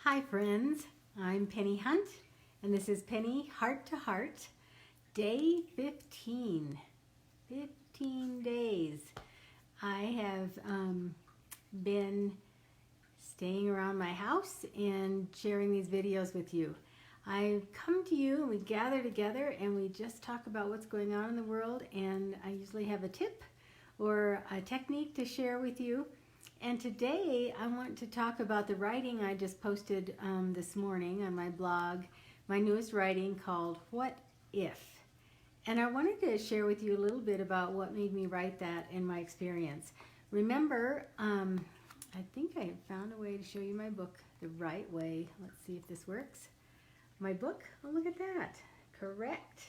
Hi friends, I'm Pennie Hunt and this is Pennie Heart to Heart, day 15. 15 days. I have been staying around my house and sharing these videos with you. I come to you and we gather together and we just talk about what's going on in the world, and I usually have a tip or a technique to share with you. And today I want to talk about the writing I just posted this morning on my blog, my newest writing called What If? And I wanted to share with you a little bit about what made me write that and my experience. Remember, I think I found a way to show you my book the right way. Let's see if this works. My book, oh look at that, correct.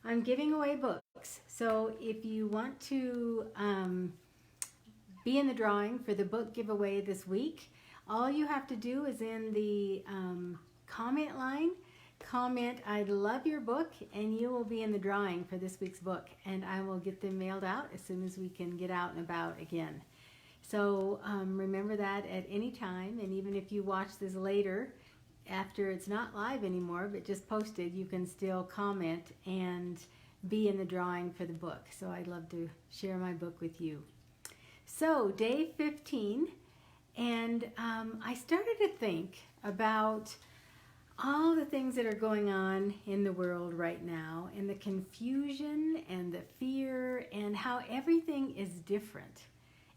I'm giving away books. So if you want to be in the drawing for the book giveaway this week, all you have to do is in the comment line, comment "I love your book," and you will be in the drawing for this week's book, and I will get them mailed out as soon as we can get out and about again. So remember that at any time, and even if you watch this later after it's not live anymore but just posted, you can still comment and be in the drawing for the book. So I'd love to share my book with you. So day 15, and I started to think about all the things that are going on in the world right now, and the confusion and the fear and how everything is different.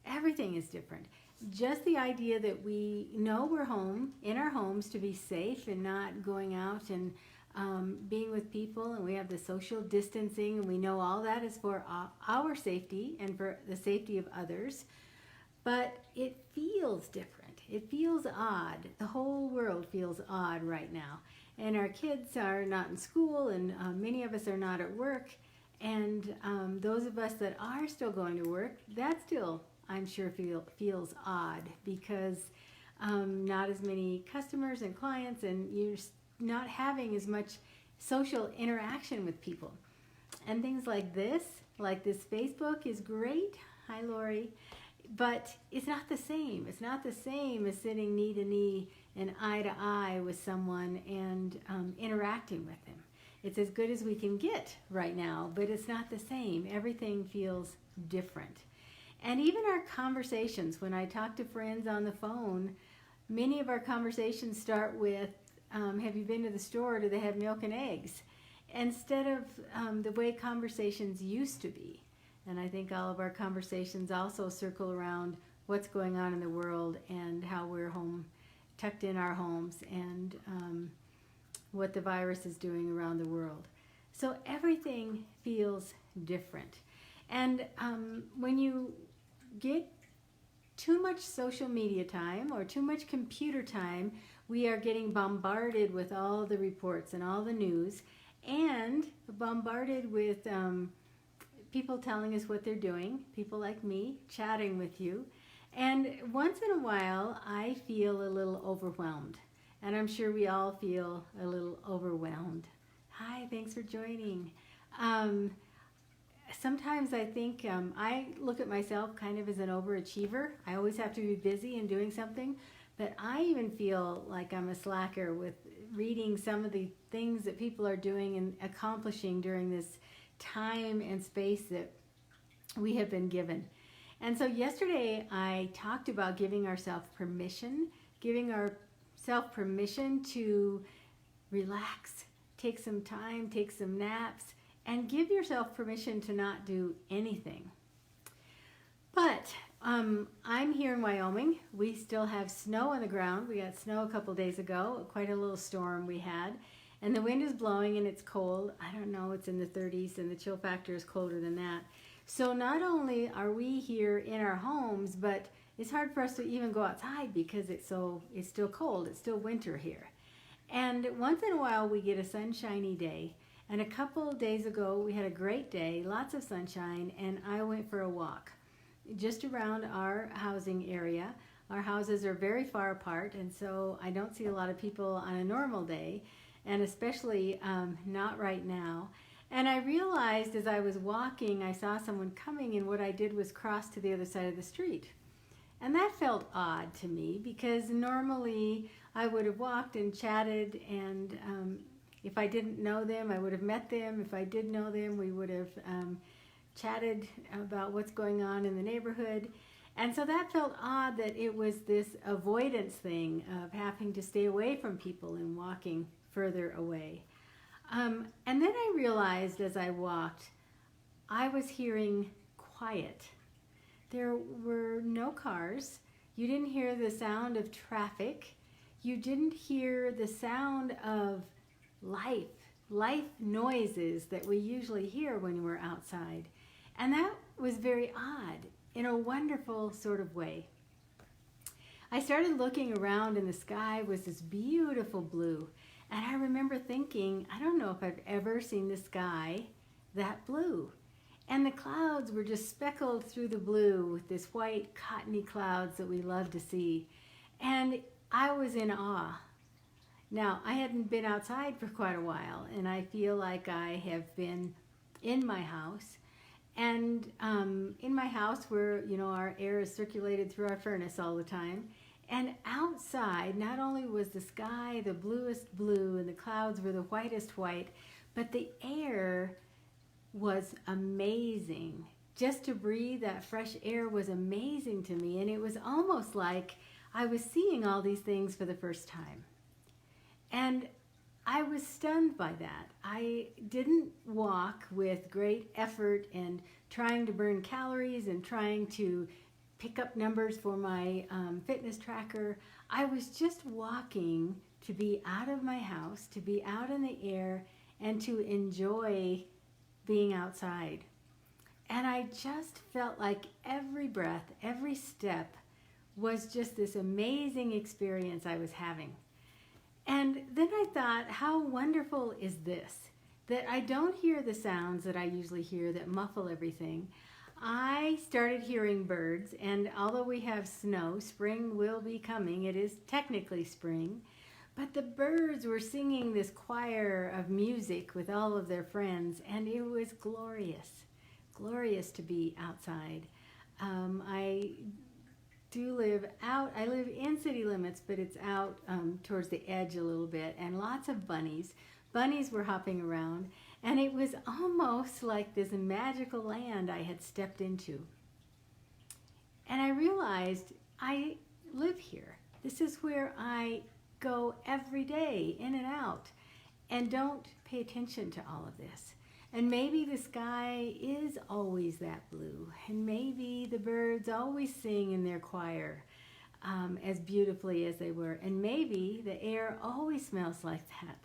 Everything is different. Just the idea that we know we're home, in our homes, to be safe and not going out and being with people, and we have the social distancing, and we know all that is for our safety and for the safety of others, but it feels different. It feels odd. The whole world feels odd right now, and our kids are not in school, and many of us are not at work, and those of us that are still going to work, that still, I'm sure, feels odd, because not as many customers and clients, and you're not having as much social interaction with people. And things like this Facebook is great. Hi, Lori. But it's not the same. It's not the same as sitting knee to knee and eye to eye with someone and interacting with them. It's as good as we can get right now, but it's not the same. Everything feels different. And even our conversations, when I talk to friends on the phone, many of our conversations start with, have you been to the store? Do they have milk and eggs? Instead of the way conversations used to be. And I think all of our conversations also circle around what's going on in the world and how we're home, tucked in our homes, and what the virus is doing around the world. So everything feels different. And when you get too much social media time or too much computer time, we are getting bombarded with all the reports and all the news, and bombarded with people telling us what they're doing, people like me chatting with you. And once in a while, I feel a little overwhelmed. And I'm sure we all feel a little overwhelmed. Hi, thanks for joining. Sometimes I think I look at myself kind of as an overachiever. I always have to be busy and doing something. But I even feel like I'm a slacker with reading some of the things that people are doing and accomplishing during this time and space that we have been given. And so yesterday I talked about giving ourselves permission to relax, take some time, take some naps, and give yourself permission to not do anything. But I'm here in Wyoming. We still have snow on the ground. We got snow a couple days ago, quite a little storm we had. And the wind is blowing and it's cold. I don't know, it's in the 30s, and the chill factor is colder than that. So not only are we here in our homes, but it's hard for us to even go outside because it's still cold. It's still winter here. And once in a while we get a sunshiny day. And a couple of days ago we had a great day, lots of sunshine, and I went for a walk just around our housing area. Our houses are very far apart, and so I don't see a lot of people on a normal day, and especially not right now. And I realized as I was walking, I saw someone coming, and what I did was cross to the other side of the street. And that felt odd to me because normally I would have walked and chatted, and if I didn't know them, I would have met them. If I did know them, we would have chatted about what's going on in the neighborhood. And so that felt odd, that it was this avoidance thing of having to stay away from people and walking further away. And then I realized as I walked, I was hearing quiet. There were no cars. You didn't hear the sound of traffic. You didn't hear the sound of life noises that we usually hear when we're outside. And that was very odd in a wonderful sort of way. I started looking around, and the sky was this beautiful blue. And I remember thinking, I don't know if I've ever seen the sky that blue. And the clouds were just speckled through the blue with this white cottony clouds that we love to see. And I was in awe. Now, I hadn't been outside for quite a while, and I feel like I have been in my house. And in my house where, our air is circulated through our furnace all the time. And outside, not only was the sky the bluest blue and the clouds were the whitest white, but the air was amazing. Just to breathe that fresh air was amazing to me. And it was almost like I was seeing all these things for the first time. And I was stunned by that. I didn't walk with great effort and trying to burn calories and trying to pick up numbers for my fitness tracker. I was just walking to be out of my house, to be out in the air, and to enjoy being outside. And I just felt like every breath, every step was just this amazing experience I was having. And then I thought, how wonderful is this? That I don't hear the sounds that I usually hear that muffle everything. I started hearing birds, and although we have snow, spring will be coming. It is technically spring. But the birds were singing this choir of music with all of their friends, and it was glorious. Glorious to be outside. I do live out. I live in city limits, but it's out towards the edge a little bit, and lots of bunnies. Bunnies were hopping around, and it was almost like this magical land I had stepped into. And I realized I live here. This is where I go every day, in and out, and don't pay attention to all of this. And maybe the sky is always that blue, and maybe the birds always sing in their choir as beautifully as they were, and maybe the air always smells like that.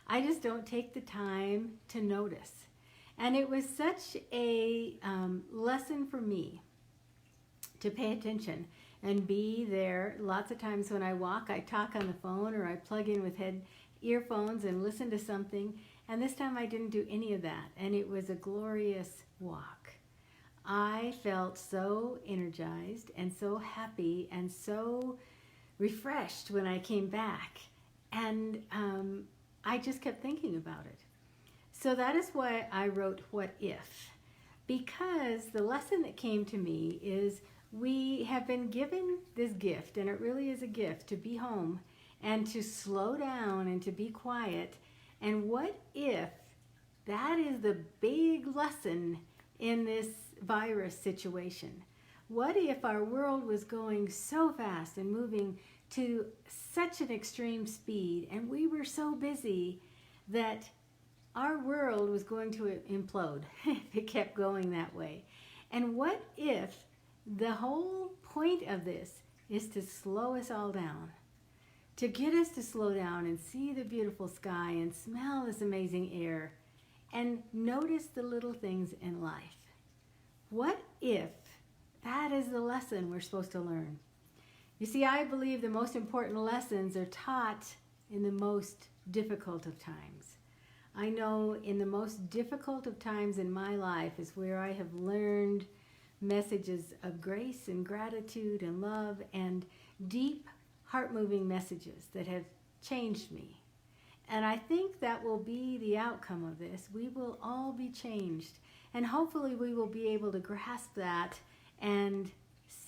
I just don't take the time to notice. And it was such a lesson for me to pay attention and be there. Lots of times when I walk, I talk on the phone, or I plug in with earphones and listen to something. And this time I didn't do any of that, and it was a glorious walk. I felt so energized and so happy and so refreshed when I came back, and I just kept thinking about it. So that is why I wrote What If? Because the lesson that came to me is we have been given this gift, and it really is a gift, to be home and to slow down and to be quiet. And what if that is the big lesson in this virus situation? What if our world was going so fast and moving to such an extreme speed, and we were so busy that our world was going to implode if it kept going that way? And what if the whole point of this is to slow us all down? To get us to slow down and see the beautiful sky and smell this amazing air and notice the little things in life. What if that is the lesson we're supposed to learn? You see, I believe the most important lessons are taught in the most difficult of times. I know in the most difficult of times in my life is where I have learned messages of grace and gratitude and love and deep heart-moving messages that have changed me. And I think that will be the outcome of this. We will all be changed. And hopefully we will be able to grasp that and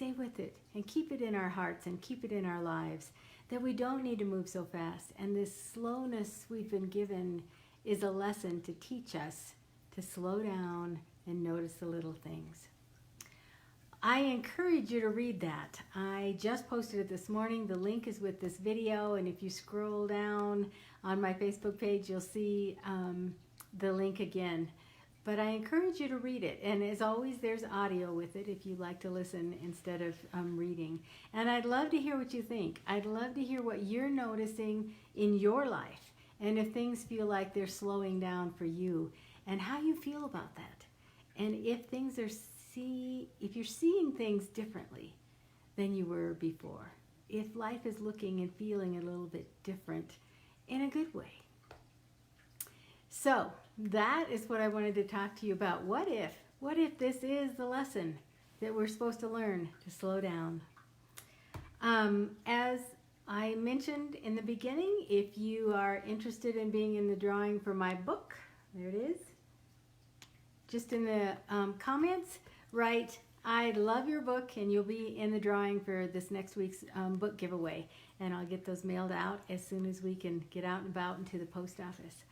stay with it and keep it in our hearts and keep it in our lives, that we don't need to move so fast. And this slowness we've been given is a lesson to teach us to slow down and notice the little things. I encourage you to read that. I just posted it this morning. The link is with this video, and if you scroll down on my Facebook page, you'll see the link again. But I encourage you to read it, and as always, there's audio with it if you like to listen instead of reading. And I'd love to hear what you think. I'd love to hear what you're noticing in your life, and if things feel like they're slowing down for you, and how you feel about that. And if things are if you're seeing things differently than you were before, if life is looking and feeling a little bit different in a good way. So that is what I wanted to talk to you about. What if this is the lesson that we're supposed to learn to slow down? As I mentioned in the beginning, if you are interested in being in the drawing for my book, there it is. Just in the comments, write, "I love your book," and you'll be in the drawing for this next week's book giveaway. And I'll get those mailed out as soon as we can get out and about into the post office.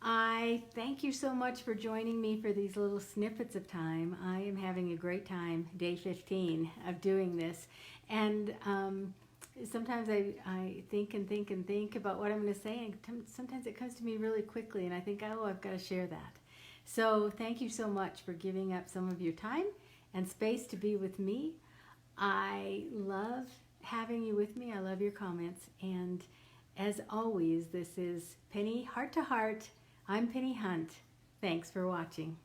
I thank you so much for joining me for these little snippets of time. I am having a great time, day 15, of doing this. And sometimes I think and think and think about what I'm going to say, and sometimes it comes to me really quickly, and I think, oh, I've got to share that. So thank you so much for giving up some of your time and space to be with me. I love having you with me. I love your comments. And as always, this is Pennie Heart to Heart. I'm Pennie Hunt. Thanks for watching.